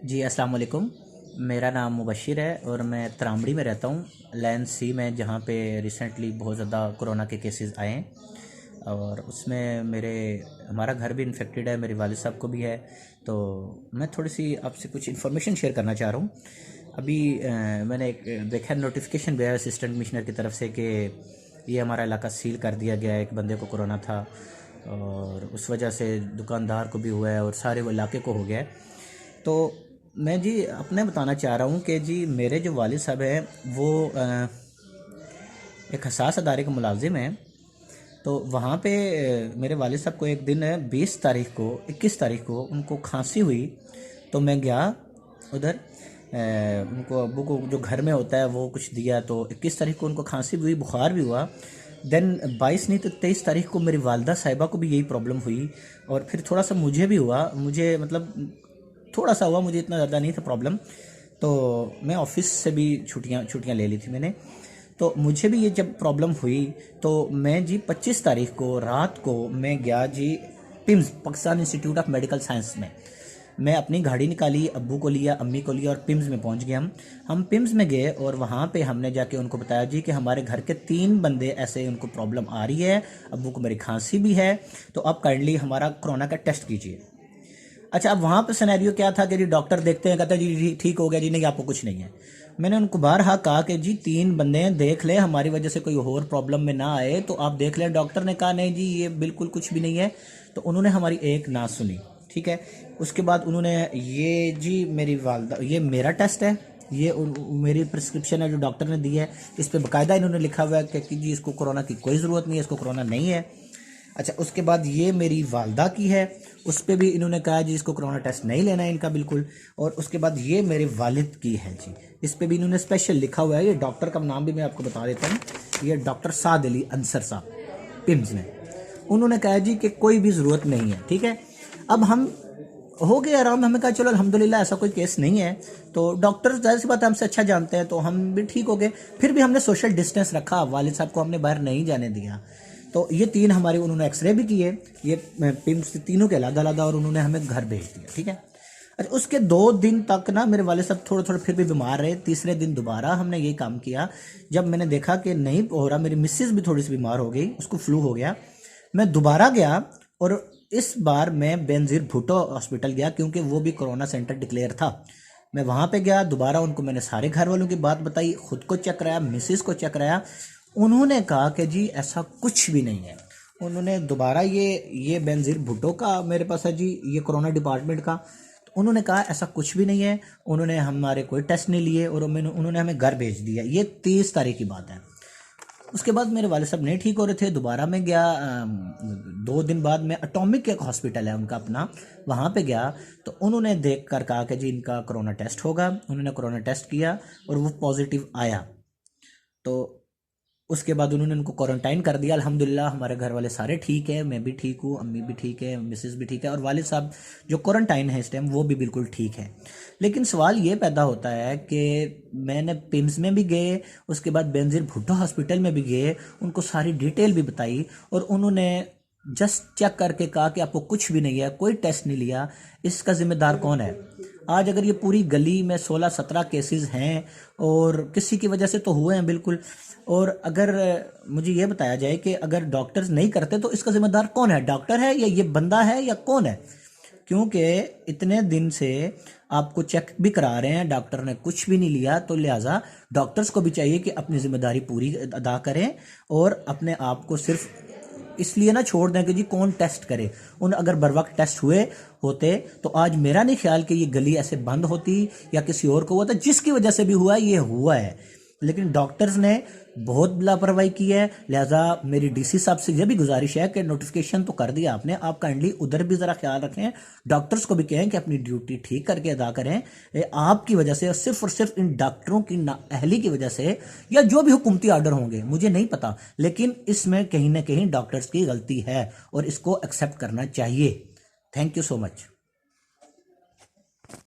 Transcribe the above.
जी अस्सलाम वालेकुम। मेरा नाम मुबशिर है और मैं त्रामड़ी में रहता हूँ, लैन सी में, जहाँ पे रिसेंटली बहुत ज़्यादा कोरोना के केसेस आए हैं और उसमें हमारा घर भी इन्फेक्टेड है, मेरे वालिद साहब को भी है। तो मैं थोड़ी सी आपसे कुछ इन्फॉर्मेशन शेयर करना चाह रहा हूँ। अभी मैंने एक देखा नोटिफिकेशन गया असिस्टेंट कमिश्नर की तरफ से कि ये हमारा इलाका सील कर दिया गया है, एक बंदे को कोरोना था और उस वजह से दुकानदार को भी हुआ है और सारे वो इलाके को हो गया है। तो मैं जी अपने बताना चाह रहा हूँ कि जी मेरे जो वालिद साहब हैं वो एक हसास अदारे के मुलाजिम हैं। तो वहाँ पे मेरे वालिद साहब को एक दिन 20 तारीख को 21 तारीख को उनको खांसी हुई। तो मैं गया उधर, उनको अब्बू को जो घर में होता है वो कुछ दिया। तो 21 तारीख को उनको खांसी भी हुई, बुखार भी हुआ। देन 22 नहीं तो 23 तारीख को मेरी वालदा साहिबा को भी यही प्रॉब्लम हुई और फिर थोड़ा सा मुझे भी हुआ। मुझे मतलब थोड़ा सा हुआ, मुझे इतना ज़्यादा नहीं था प्रॉब्लम। तो मैं ऑफिस से भी छुट्टियाँ छुट्टियाँ ले ली थी मैंने। तो मुझे भी ये जब प्रॉब्लम हुई तो मैं जी 25 तारीख को रात को मैं गया जी PIMS, Pakistan Institute of Medical Science में। मैं अपनी गाड़ी निकाली, अब्बू को लिया, अम्मी को लिया और पिम्स में पहुंच गए हम पिम्स में गए और वहाँ पे हमने जाके उनको बताया जी कि हमारे घर के 3 बंदे ऐसे उनको प्रॉब्लम आ रही है, अब्बू को मेरी खांसी भी है, तो आप काइंडली हमारा कोरोना का टेस्ट कीजिए। अच्छा, अब वहाँ पे सिनेरियो क्या था कि जी डॉक्टर देखते हैं, कहते हैं जी ठीक हो गया जी, नहीं आपको कुछ नहीं है। मैंने उनको बारहा कहा कि जी 3 बंदे देख लें, हमारी वजह से कोई और प्रॉब्लम में ना आए तो आप देख लें। डॉक्टर ने कहा नहीं जी ये बिल्कुल कुछ भी नहीं है। तो उन्होंने हमारी एक ना सुनी, ठीक है। उसके बाद उन्होंने ये जी मेरी वालदा, ये मेरा टेस्ट है, ये मेरी प्रिस्क्रिप्शन है जो डॉक्टर ने दी है, इस पर बाकायदा इन्होंने लिखा हुआ है कि जी इसको कोरोना की कोई ज़रूरत नहीं है, इसको कोरोना नहीं है। अच्छा, उसके बाद ये मेरी वालदा की है, उस पर भी इन्होंने कहा जी इसको कोरोना टेस्ट नहीं लेना है इनका बिल्कुल। और उसके बाद ये मेरे वालिद की है जी, इस पर भी इन्होंने स्पेशल लिखा हुआ है। ये डॉक्टर का नाम भी मैं आपको बता देता हूँ, ये डॉक्टर साद अली अंसर साहब पिम्स में। उन्होंने कहा जी कि कोई भी ज़रूरत नहीं है, ठीक है। अब हम हो गए आराम, हमें कहा चलो अल्हम्दुलिल्लाह ऐसा कोई केस नहीं है। तो डॉक्टर जाहिर सी बात है हमसे अच्छा जानते हैं, तो हम भी ठीक हो गए। फिर भी हमने सोशल डिस्टेंस रखा, वालिद साहब को हमने बाहर नहीं जाने दिया। तो ये 3 हमारे उन्होंने एक्सरे भी किए, ये पिम्स तीनों के अलग अलग, और उन्होंने हमें घर भेज दिया, ठीक है। अच्छा, उसके 2 दिन तक ना मेरे वाले साहब थोड़े थोड़े फिर भी बीमार रहे। तीसरे दिन दोबारा हमने यही काम किया। जब मैंने देखा कि नहीं हो रहा, मेरी मिसेज भी थोड़ी सी बीमार हो गई, उसको फ्लू हो गया, मैं दोबारा गया और इस बार मैं बेनजीर भुट्टो हॉस्पिटल गया क्योंकि वो भी कोरोना सेंटर डिक्लेयर था। मैं वहाँ पे गया, दोबारा उनको मैंने सारे घर वालों की बात बताई, खुद को चेक कराया, मिसेज को चेक कराया। उन्होंने कहा कि जी ऐसा कुछ भी नहीं है। उन्होंने दोबारा ये बेनजीर भुट्टो का मेरे पास है जी, ये कोरोना डिपार्टमेंट का। तो उन्होंने कहा ऐसा कुछ भी नहीं है। उन्होंने हमारे कोई टेस्ट नहीं लिए और उन्होंने हमें घर भेज दिया। ये 30 तारीख की बात है। उसके बाद मेरे वाले साहब नहीं ठीक हो रहे थे, दोबारा मैं गया। 2 दिन बाद मैं एटॉमिक एक हॉस्पिटल है उनका अपना, वहाँ पे गया। तो उन्होंने देख कर कहा कि जी इनका कोरोना टेस्ट होगा। उन्होंने कोरोना टेस्ट किया और वो पॉजिटिव आया। तो उसके बाद उन्होंने उनको क्वारंटाइन कर दिया। अल्हम्दुलिल्लाह हमारे घर वाले सारे ठीक है, मैं भी ठीक हूँ, अम्मी भी ठीक है, मिसेस भी ठीक है, और वालिद साहब जो क्वारंटाइन है इस टाइम वो भी बिल्कुल ठीक है। लेकिन सवाल ये पैदा होता है कि मैंने पिम्स में भी गए, उसके बाद बेनजीर भुट्टो हॉस्पिटल में भी गए, उनको सारी डिटेल भी बताई और उन्होंने जस्ट चेक करके कहा कि आपको कुछ भी नहीं है, कोई टेस्ट नहीं लिया। इसका जिम्मेदार कौन है? आज अगर ये पूरी गली में 16-17 केसेस हैं और किसी की वजह से तो हुए हैं बिल्कुल, और अगर मुझे ये बताया जाए कि अगर डॉक्टर्स नहीं करते तो इसका जिम्मेदार कौन है? डॉक्टर है या ये बंदा है या कौन है? क्योंकि इतने दिन से आपको चेक भी करा रहे हैं, डॉक्टर ने कुछ भी नहीं लिया। तो लिहाजा डॉक्टर्स को भी चाहिए कि अपनी जिम्मेदारी पूरी अदा करें और अपने आप को सिर्फ इसलिए ना छोड़ दें कि जी कौन टेस्ट करे। उन अगर बर वक्त टेस्ट हुए होते तो आज मेरा नहीं ख्याल कि ये गली ऐसे बंद होती या किसी और को हुआ था। जिसकी वजह से भी हुआ है ये हुआ है, लेकिन डॉक्टर्स ने बहुत लापरवाही की है। लिहाजा मेरी डीसी साहब से यह भी गुजारिश है कि नोटिफिकेशन तो कर दिया आपने, आप काइंडली उधर भी ज़रा ख्याल रखें। डॉक्टर्स को भी कहें कि अपनी ड्यूटी ठीक करके अदा करें। आपकी वजह से और सिर्फ इन डॉक्टरों की नाअहली की वजह से या जो भी हुकूमती आर्डर होंगे मुझे नहीं पता, लेकिन इसमें कहीं ना कहीं डॉक्टर्स की गलती है और इसको एक्सेप्ट करना चाहिए। Thank you so much.